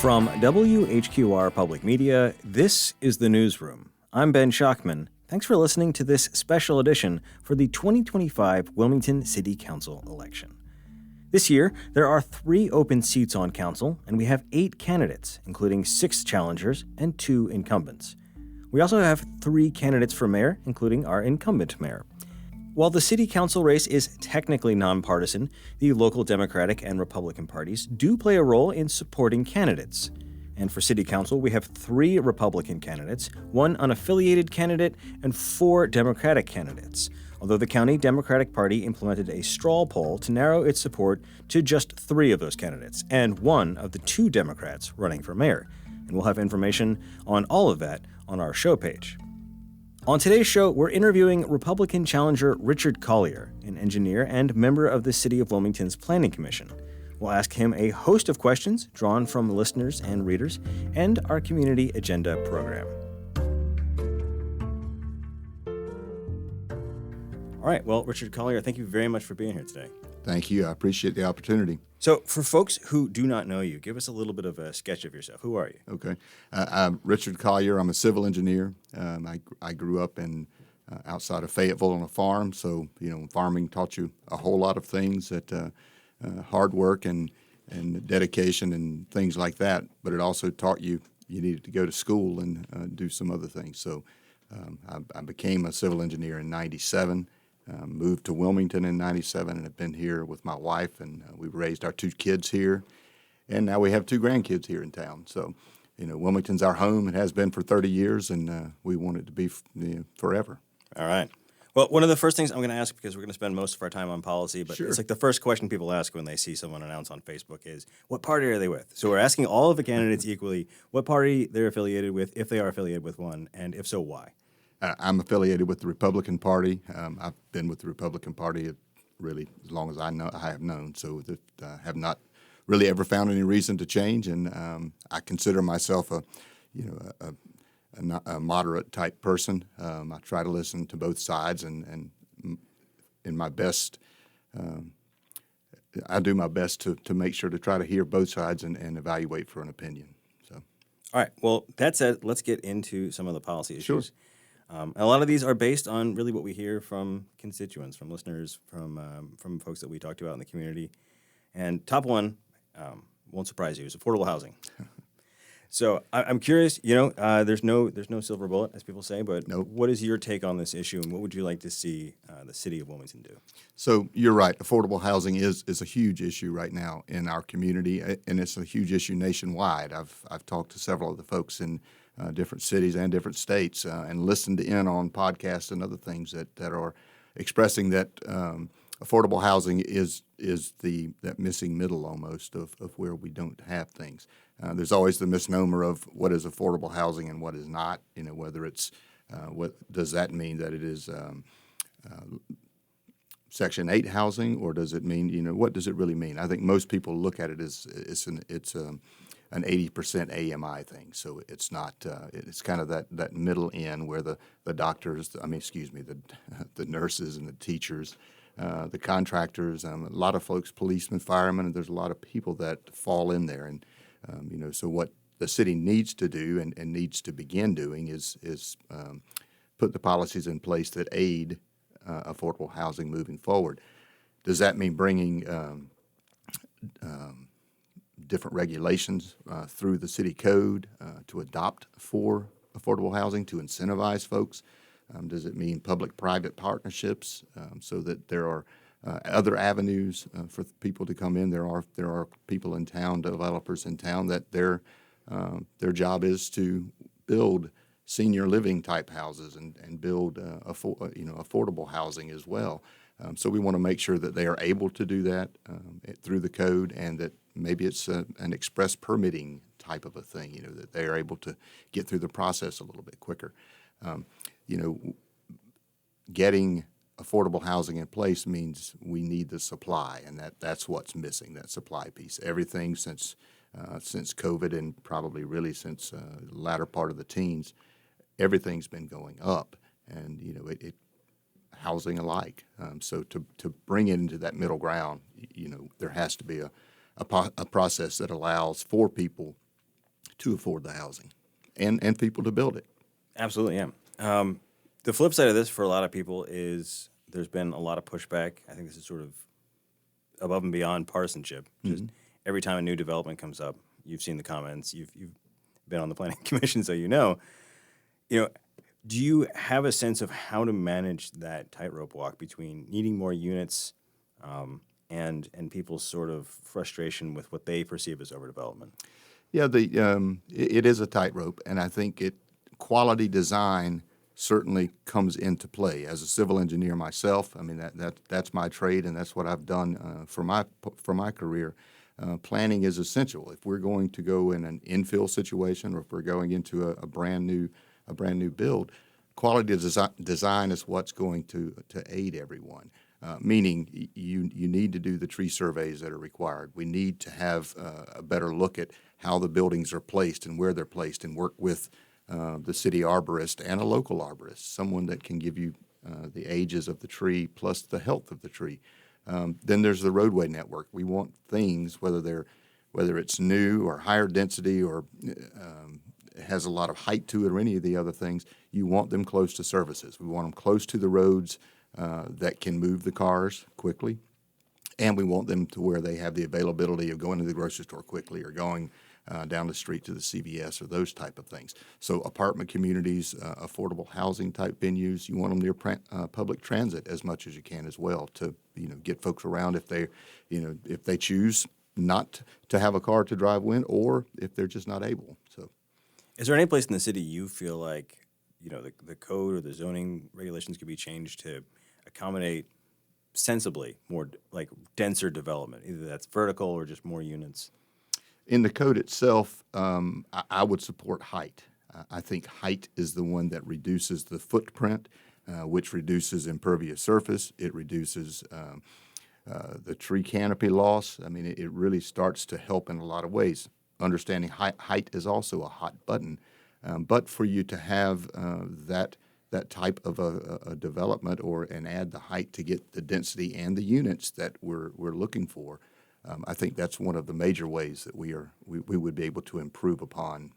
From WHQR Public Media, this is the Newsroom. I'm Ben Schachman. Thanks for listening to this special edition for the 2025 Wilmington City Council election. This year, there are 3 open seats on council, and we have 8 candidates, including 6 challengers and 2 incumbents. We also have 3 candidates for mayor, including our incumbent mayor. While the city council race is technically nonpartisan, the local Democratic and Republican parties do play a role in supporting candidates. And for city council, we have 3 Republican candidates, 1 unaffiliated candidate, and 4 Democratic candidates, although the county Democratic Party implemented a straw poll to narrow its support to just 3 of those candidates, and 1 of the 2 Democrats running for mayor. And we'll have information on all of that on our show page. On today's show, we're interviewing Republican challenger Richard Collier, an engineer and member of the City of Wilmington's Planning Commission. We'll ask him a host of questions drawn from listeners and readers and our Community Agenda program. All right, well, Richard Collier, thank you very much for being here today. Thank you. I appreciate the opportunity. So for folks who do not know you, give us a little bit of a sketch of yourself. Who are you? Okay. I'm Richard Collier. I'm a civil engineer. I grew up outside of Fayetteville on a farm, so farming taught you a whole lot of things that hard work and dedication and things like that. But it also taught you needed to go to school and do some other things. So I became a civil engineer in '97. Moved to Wilmington in '97 and have been here with my wife, and we've raised our 2 kids here, and now we have 2 grandkids here in town. So, Wilmington's our home. It has been for 30 years, and we want it to be forever. All right. Well, one of the first things I'm going to ask, because we're going to spend most of our time on policy, but It's like the first question people ask when they see someone announce on Facebook is, what party are they with? So we're asking all of the candidates equally what party they're affiliated with, if they are affiliated with one, and if so, why? I'm affiliated with the Republican Party. I've been with the Republican Party really as long as I have known, so that have not really ever found any reason to change. And I consider myself a moderate type person. I try to listen to both sides, and in my best, I do my best to make sure to try to hear both sides and evaluate for an opinion. So, all right. Well, that said, let's get into some of the policy issues. Sure. A lot of these are based on really what we hear from constituents, from listeners, from folks that we talk to out in the community. And top one, won't surprise you, is affordable housing. So I'm curious. There's no silver bullet, as people say, but Nope. What is your take on this issue, and what would you like to see the city of Wilmington do? So you're right. Affordable housing is a huge issue right now in our community, and it's a huge issue nationwide. I've talked to several of the folks in different cities and different states, and listened in on podcasts and other things that are expressing that affordable housing is that missing middle almost of where we don't have things. There's always the misnomer of what is affordable housing and what is not. Whether it's what does that mean that it is Section 8 housing, or does it mean what does it really mean? I think most people look at it as it's an 80% AMI thing. So it's not. It's kind of that middle end where the doctors, the nurses and the teachers, the contractors, a lot of folks, policemen, firemen, and there's a lot of people that fall in there. And so what the city needs to do and needs to begin doing is put the policies in place that aid affordable housing moving forward. Does that mean bringing different regulations through the city code to adopt for affordable housing, to incentivize folks? Does it mean public-private partnerships so that there are other avenues for people to come in? There are people in town, developers in town, that their job is to build senior living type houses and build affordable housing as well. So we want to make sure that they are able to do that through the code, and that maybe it's an express permitting type of a thing, that they are able to get through the process a little bit quicker. Getting affordable housing in place means we need the supply, and that's what's missing, that supply piece. Everything since COVID, and probably really since the latter part of the teens, everything's been going up, and it housing alike. So to bring it into that middle ground, there has to be a process that allows for people to afford the housing and people to build it. Absolutely, yeah. The flip side of this for a lot of people is there's been a lot of pushback. I think this is sort of above and beyond partisanship. Just every time a new development comes up, you've seen the comments. You've been on the planning commission, so you know. Do you have a sense of how to manage that tightrope walk between needing more units and people's sort of frustration with what they perceive as overdevelopment? Yeah, it is a tightrope, and I think quality design certainly comes into play. As a civil engineer myself, I mean that's my trade, and that's what I've done for my career. Planning is essential. If we're going to go in an infill situation, or if we're going into a brand new build, quality design is what's going to aid everyone. Meaning you need to do the tree surveys that are required. We need to have a better look at how the buildings are placed and where they're placed, and work with the city arborist and a local arborist, someone that can give you the ages of the tree plus the health of the tree. Then there's the roadway network. We want things, whether it's new or higher density or has a lot of height to it or any of the other things, you want them close to services. We want them close to the roads that can move the cars quickly, and we want them to where they have the availability of going to the grocery store quickly or going down the street to the CVS or those type of things. So apartment communities, affordable housing type venues, you want them near public transit as much as you can as well to get folks around if they choose not to have a car to drive in, or if they're just not able. So, is there any place in the city you feel like the code or the zoning regulations could be changed to accommodate sensibly more like denser development, either that's vertical or just more units? In the code itself, I would support height. I think height is the one that reduces the footprint, which reduces impervious surface. It reduces the tree canopy loss. I mean, it really starts to help in a lot of ways. Understanding height is also a hot button, but for you to have that type of a development and add the height to get the density and the units that we're looking for, I think that's one of the major ways that we would be able to improve upon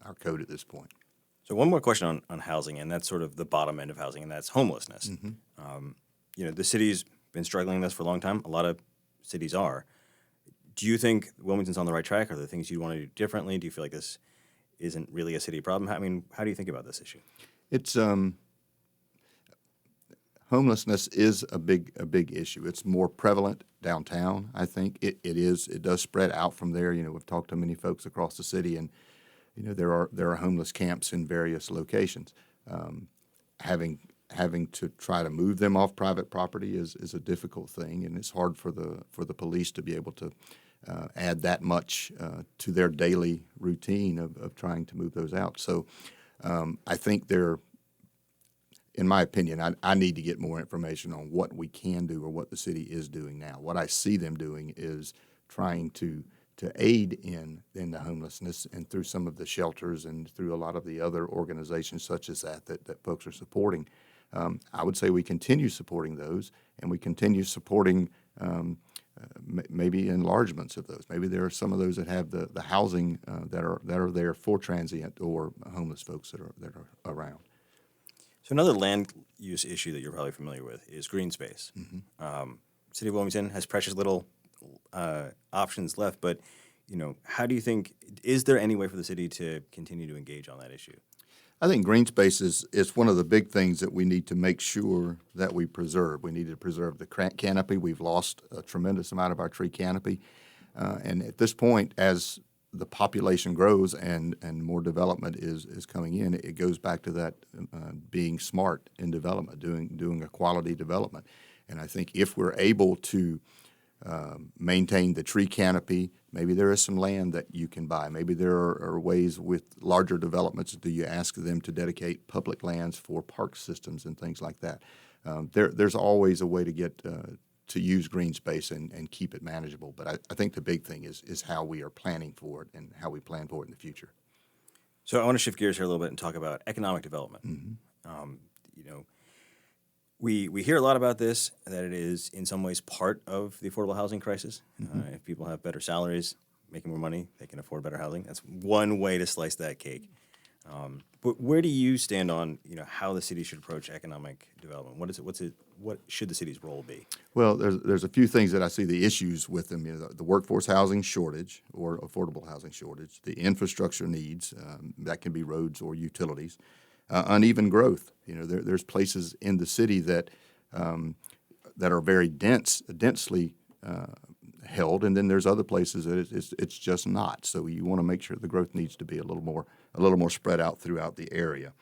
our code at this point. So one more question on housing, and that's sort of the bottom end of housing, and that's homelessness. The city's been struggling with this for a long time. A lot of cities are. Do you think Wilmington's on the right track? Are there things you'd want to do differently? Do you feel like this isn't really a city problem? I mean, how do you think about this issue? It's homelessness is a big issue. It's more prevalent downtown, I think. It does spread out from there. We've talked to many folks across the city, and there are homeless camps in various locations. Having to try to move them off private property is a difficult thing, and it's hard for the police to be able to add that much to their daily routine of trying to move those out. So I think in my opinion, I need to get more information on what we can do or what the city is doing now. What I see them doing is trying to aid in the homelessness, and through some of the shelters and through a lot of the other organizations such as that folks are supporting. I would say we continue supporting those, and we continue supporting maybe enlargements of those. Maybe there are some of those that have the housing that are there for transient or homeless folks that are around. So another land use issue that you're probably familiar with is green space. City of Wilmington has precious little options left, but how do you think, is there any way for the city to continue to engage on that issue? I think green space is one of the big things that we need to make sure that we preserve. We need to preserve the canopy. We've lost a tremendous amount of our tree canopy. And at this point, as the population grows and more development is coming in, it goes back to that being smart in development, doing a quality development. And I think if we're able to maintain the tree canopy, maybe there is some land that you can buy. Maybe there are ways with larger developments. Do you ask them to dedicate public lands for park systems and things like that? There's always a way to get to use green space and keep it manageable. But I think the big thing is how we are planning for it and how we plan for it in the future. So I want to shift gears here a little bit and talk about economic development. We hear a lot about this, that it is in some ways part of the affordable housing crisis. If people have better salaries, making more money, they can afford better housing. That's one way to slice that cake. But where do you stand on how the city should approach economic development? What should the city's role be? Well, there's a few things that I see the issues with them. The workforce housing shortage or affordable housing shortage, the infrastructure needs, that can be roads or utilities, uneven growth. There's places in the city that are very densely held, and then there's other places that it's just not. So you want to make sure the growth needs to be a little more spread out throughout the area.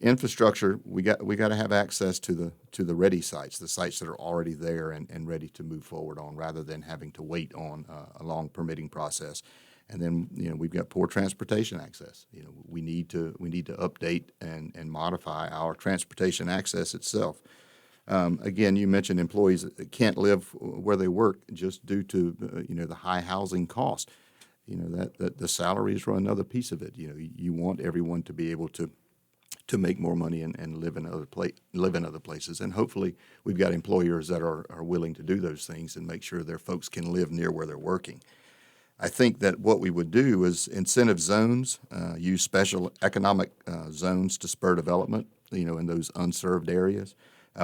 Infrastructure, we got to have access to the ready sites, the sites that are already there and ready to move forward on, rather than having to wait on a long permitting process. And then we've got poor transportation access. We need to update and modify our transportation access itself. Again, you mentioned employees that can't live where they work just due to the high housing cost. That the salaries are another piece of it. You want everyone to be able to make more money and live in other places. And hopefully we've got employers that are willing to do those things and make sure their folks can live near where they're working. I think that what we would do is incentive zones, use special economic zones to spur development, in those unserved areas.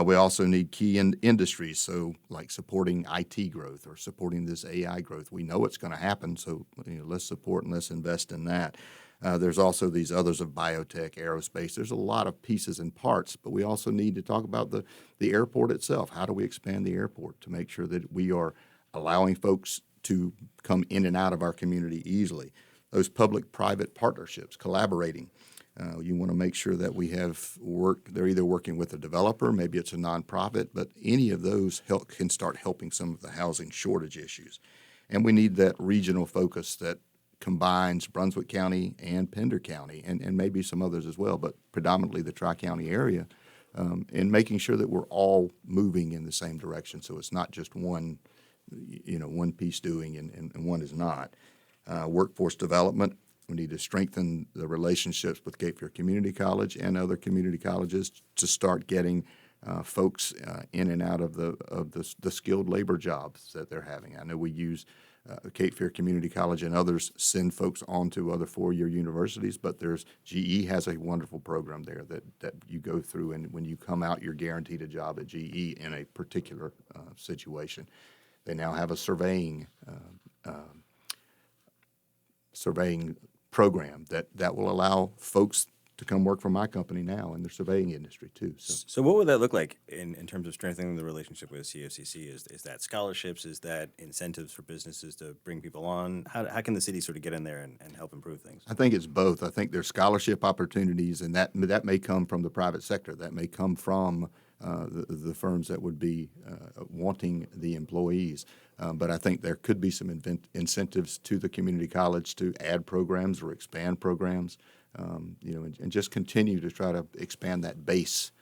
We also need key industries, so like supporting IT growth or supporting this AI growth. We know it's going to happen, so let's support and let's invest in that. There's also these others of biotech, aerospace. There's a lot of pieces and parts, but we also need to talk about the airport itself. How do we expand the airport to make sure that we are allowing folks to come in and out of our community easily? Those public-private partnerships, collaborating. You want to make sure that we have they're either working with a developer, maybe it's a nonprofit, but any of those can start helping some of the housing shortage issues. And we need that regional focus that combines Brunswick County and Pender County, and maybe some others as well, but predominantly the Tri-County area, and making sure that we're all moving in the same direction, so it's not just one piece doing and one is not. Workforce development. We need to strengthen the relationships with Cape Fear Community College and other community colleges to start getting folks in and out of the skilled labor jobs that they're having. I know we use Cape Fear Community College and others send folks on to other four-year universities, but GE has a wonderful program there that you go through, and when you come out, you're guaranteed a job at GE in a particular situation. They now have a surveying program that will allow folks to come work for my company now in the surveying industry too. So what would that look like in terms of strengthening the relationship with CFCC? Is that scholarships? Is that incentives for businesses to bring people on? How can the city sort of get in there and help improve things? I think it's both. I think there's scholarship opportunities, and that may come from the private sector. That may come from the firms that would be wanting the employees. But I think there could be some incentives to the community college to add programs or expand programs, and just continue to try to expand that base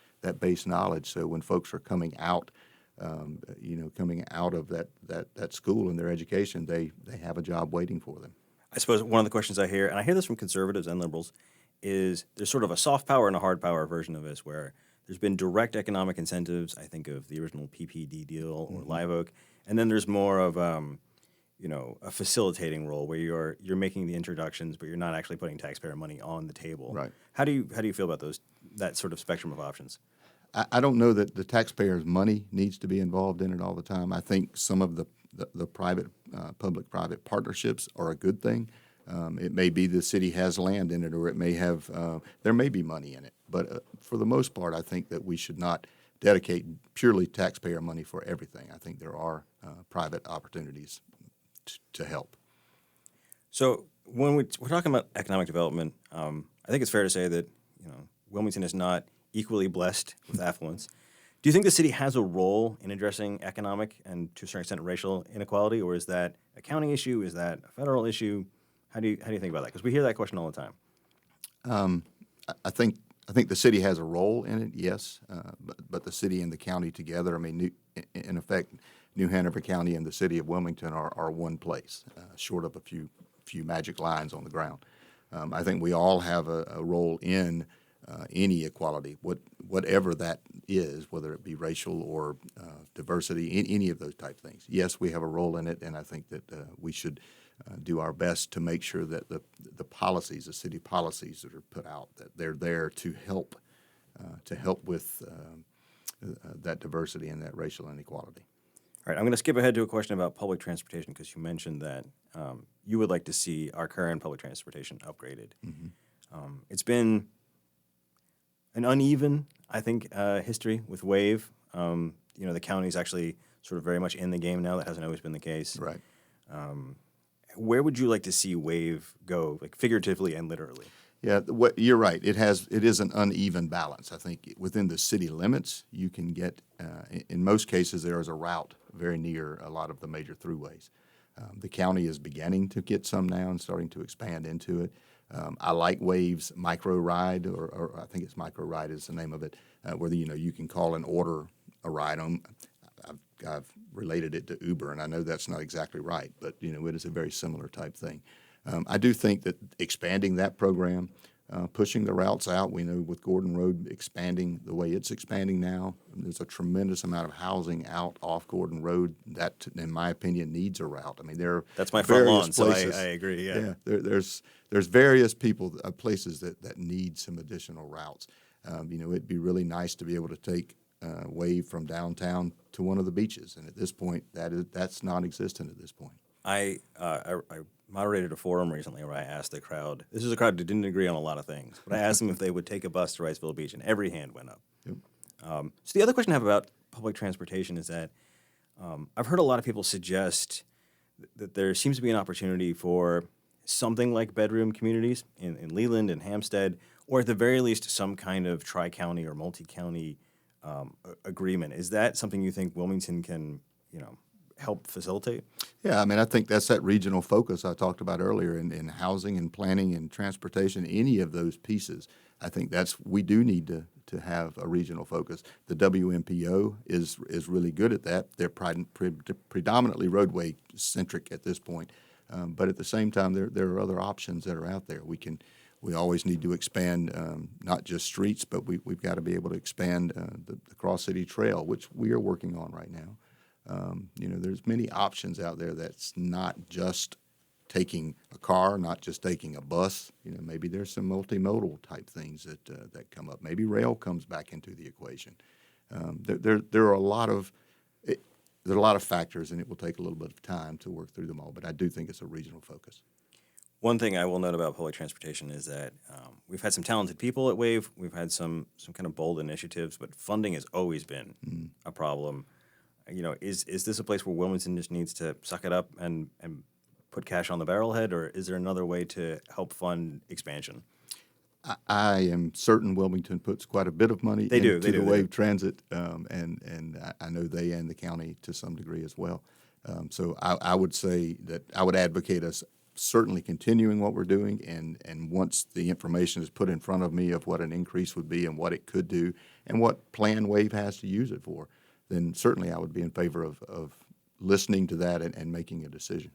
knowledge. So when folks are coming out of that school and their education, they have a job waiting for them. I suppose one of the questions I hear, and I hear this from conservatives and liberals, is there's sort of a soft power and a hard power version of this where there's been direct economic incentives. I think of the original PPD deal or Live Oak. And then there's more of a facilitating role where you're making the introductions, but you're not actually putting taxpayer money on the table. Right. How do you feel about that sort of spectrum of options? I don't know that the taxpayers' money needs to be involved in it all the time. I think some of the private public-private partnerships are a good thing. It may be the city has land in it, or it may have there may be money in it. But for the most part, I think that we should not dedicate purely taxpayer money for everything. I think there are private opportunities to help. So when we're talking about economic development, I think it's fair to say that Wilmington is not equally blessed with affluence. Do you think the city has a role in addressing economic and, to a certain extent, racial inequality, or is that a county issue? Is that a federal issue? How do you think about that? Because we hear that question all the time. I think the city has a role in it, yes, but the city and the county together, in effect, New Hanover County and the city of Wilmington are one place, short of a few magic lines on the ground. I think we all have a role in any equality, whatever that is, whether it be racial or diversity, any of those type things. Yes, we have a role in it, and I think that we should do our best to make sure that the policies, the city policies that are put out, that they're there to help with that diversity and that racial inequality. All right, I'm going to skip ahead to a question about public transportation because you mentioned that you would like to see our current public transportation upgraded. It's been an uneven, I think, history with WAVE. The county's actually sort of very much in the game now. That hasn't always been the case. Right. Where would you like to see WAVE go, like figuratively and literally? Yeah, you're right. It is an uneven balance. I think within the city limits, you can get, in most cases, there is a route very near a lot of the major throughways. The county is beginning to get some now and starting to expand into it. I like WAVE's micro ride, or I think it's micro ride is the name of it, where you can call and order a ride on. I've related it to Uber, and I know that's not exactly right, but it is a very similar type thing. I do think that expanding that program, pushing the routes out, we know with Gordon Road expanding the way it's expanding now, there's a tremendous amount of housing out off Gordon Road that, in my opinion, needs a route. I mean, that's my front lawn, places, so I agree. Yeah, there's various places that need some additional routes. It'd be really nice to be able to take WAVE from downtown to one of the beaches, and at this point, that's non-existent at this point. I moderated a forum recently where I asked the crowd. This is a crowd that didn't agree on a lot of things, but I asked them if they would take a bus to Riceville Beach, and every hand went up. Yep. So the other question I have about public transportation is that I've heard a lot of people suggest that there seems to be an opportunity for something like bedroom communities in Leland and Hampstead, or at the very least some kind of tri-county or multi-county agreement. Is that something you think Wilmington can, help facilitate? Yeah, I mean, I think that's that regional focus I talked about earlier in housing and planning and transportation, any of those pieces. I think we do need to have a regional focus. The WMPO is really good at that. They're predominantly roadway centric at this point, but at the same time, there are other options that are out there. We always need to expand not just streets, but we've got to be able to expand the Cross City Trail, which we are working on right now. There's many options out there that's not just taking a car, not just taking a bus. Maybe there's some multimodal type things that come up. Maybe rail comes back into the equation. There are a lot of factors, and it will take a little bit of time to work through them all. But I do think it's a regional focus. One thing I will note about public transportation is that we've had some talented people at WAVE. We've had some kind of bold initiatives, but funding has always been a problem. Is this a place where Wilmington just needs to suck it up and put cash on the barrelhead, or is there another way to help fund expansion? I am certain Wilmington puts quite a bit of money into the WAVE transit, and I know they and the county to some degree as well. So I would say that I would advocate us certainly continuing what we're doing, and once the information is put in front of me of what an increase would be and what it could do and what plan WAVE has to use it for, then certainly I would be in favor of listening to that and making a decision.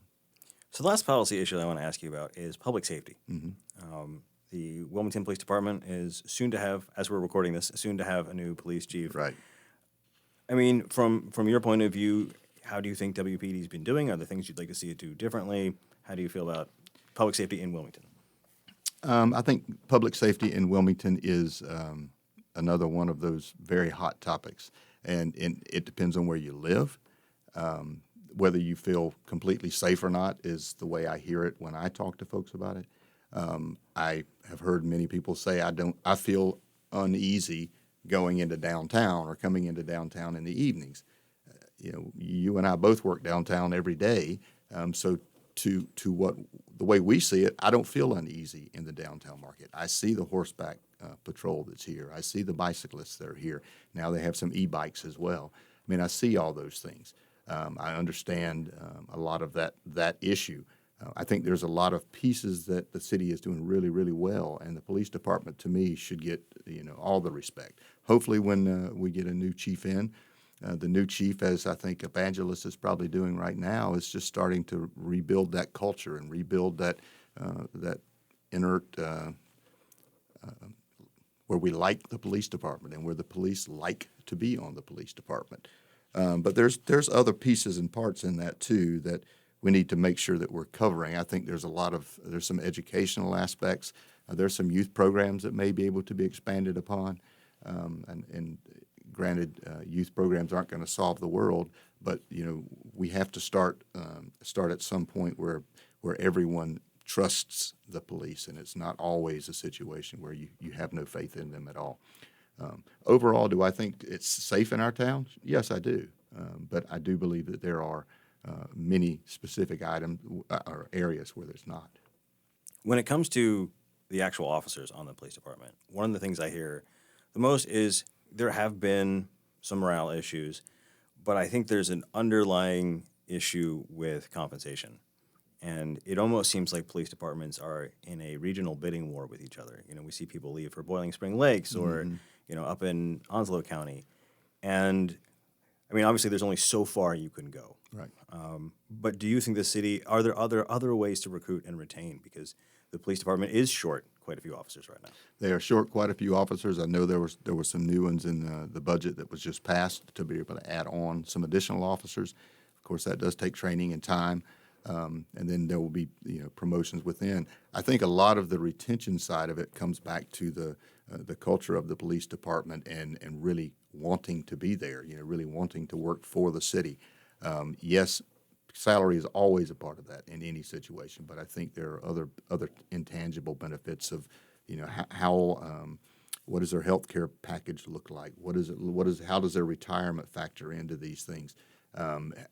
So the last policy issue I want to ask you about is public safety. Mm-hmm. The Wilmington Police Department is soon to have, as we're recording this, soon to have a new police chief. Right. I mean, from your point of view, how do you think WPD's been doing? Are there things you'd like to see it do differently? How do you feel about public safety in Wilmington? I think public safety in Wilmington is another one of those very hot topics. And it depends on where you live. Whether you feel completely safe or not is the way I hear it when I talk to folks about it. I have heard many people say I feel uneasy going into downtown or coming into downtown in the evenings. You and I both work downtown every day. So to the way we see it, I don't feel uneasy in the downtown market. I see the horseback patrol that's here. I see the bicyclists that are here. Now they have some e-bikes as well. I mean, I see all those things. I understand a lot of that issue. I think there's a lot of pieces that the city is doing really, really well, and the police department, to me, should get all the respect. Hopefully, when we get a new chief in, the new chief, as I think Evangelist is probably doing right now, is just starting to rebuild that culture and rebuild that inert we like the police department and where the police like to be on the police department. But there's other pieces and parts in that too that we need to make sure that we're covering. I think there's some educational aspects. There's some youth programs that may be able to be expanded upon. And granted, youth programs aren't going to solve the world, but we have to start at some point where everyone trusts the police, and it's not always a situation where you have no faith in them at all. Overall, do I think it's safe in our town? Yes, I do. But I do believe that there are many specific items or areas where there's not. When it comes to the actual officers on the police department, one of the things I hear the most is there have been some morale issues, but I think there's an underlying issue with compensation. And it almost seems like police departments are in a regional bidding war with each other. We see people leave for Boiling Spring Lakes or, up in Onslow County. And, I mean, obviously there's only so far you can go. Right. But do you think the city, are there other ways to recruit and retain? Because the police department is short quite a few officers right now. They are short quite a few officers. I know there were some new ones in the budget that was just passed to be able to add on some additional officers. Of course, that does take training and time. And then there will be promotions within. I think a lot of the retention side of it comes back to the culture of the police department and really wanting to be there, really wanting to work for the city. Yes, salary is always a part of that in any situation, but I think there are other intangible benefits of how what does their health care package look like? How does their retirement factor into these things?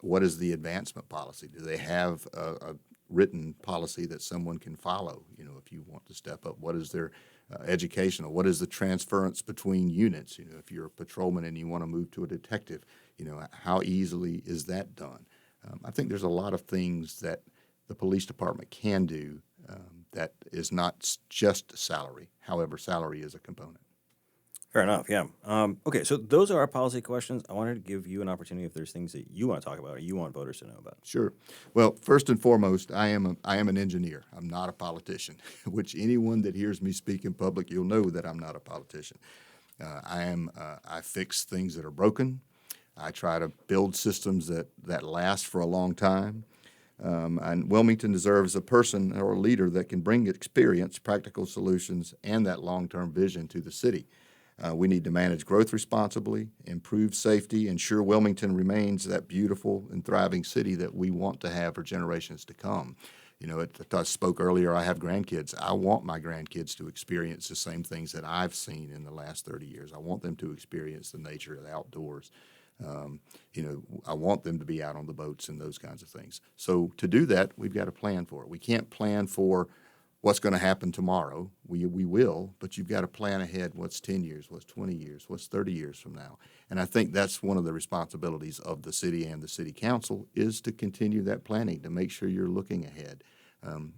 What is the advancement policy? Do they have a written policy that someone can follow, if you want to step up? What is their educational? What is the transference between units? If you're a patrolman and you want to move to a detective, how easily is that done? I think there's a lot of things that the police department can do that is not just salary. However, salary is a component. Fair enough, yeah. Okay, so those are our policy questions. I wanted to give you an opportunity if there's things that you want to talk about or you want voters to know about. Sure. Well, first and foremost, I am an engineer. I'm not a politician, which anyone that hears me speak in public, you'll know that I'm not a politician. I fix things that are broken. I try to build systems that last for a long time. And Wilmington deserves a person or a leader that can bring experience, practical solutions, and that long-term vision to the city. We need to manage growth responsibly, improve safety, ensure Wilmington remains that beautiful and thriving city that we want to have for generations to come. I spoke earlier, I have grandkids. I want my grandkids to experience the same things that I've seen in the last 30 years. I want them to experience the nature of the outdoors. I want them to be out on the boats and those kinds of things. So to do that, we've got to plan for it. We can't plan for what's going to happen tomorrow. We will, but you've got to plan ahead what's 10 years, what's 20 years, what's 30 years from now. And I think that's one of the responsibilities of the city and the city council is to continue that planning, to make sure you're looking ahead.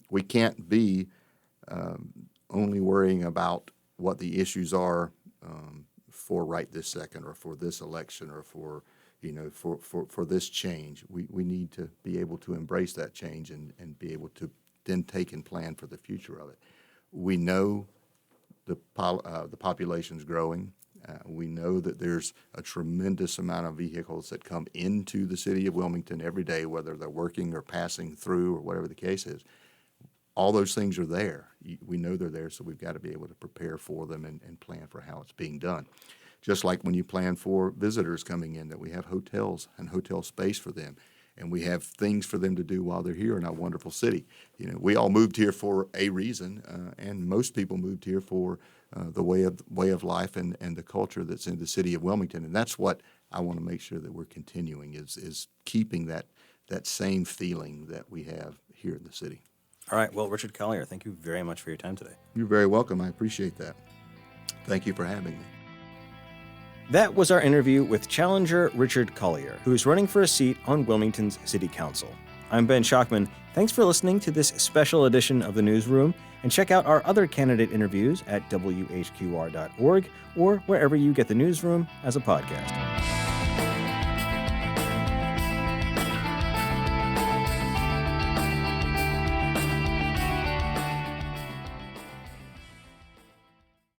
We can't be only worrying about what the issues are for right this second or for this election or for this change. We need to be able to embrace that change and be able to then take and plan for the future of it. We know the population's growing. We know that there's a tremendous amount of vehicles that come into the city of Wilmington every day, whether they're working or passing through or whatever the case is. All those things are there. We know they're there, so we've got to be able to prepare for them and plan for how it's being done. Just like when you plan for visitors coming in, that we have hotels and hotel space for them, and we have things for them to do while they're here in our wonderful city. We all moved here for a reason, and most people moved here for the way of life and the culture that's in the city of Wilmington, and that's what I want to make sure that we're continuing is keeping that same feeling that we have here in the city. All right. Well, Richard Collier, thank you very much for your time today. You're very welcome. I appreciate that. Thank you for having me. That was our interview with challenger Richard Collier, who is running for a seat on Wilmington's City Council. I'm Ben Schockman. Thanks for listening to this special edition of the Newsroom, and check out our other candidate interviews at WHQR.org or wherever you get the Newsroom as a podcast.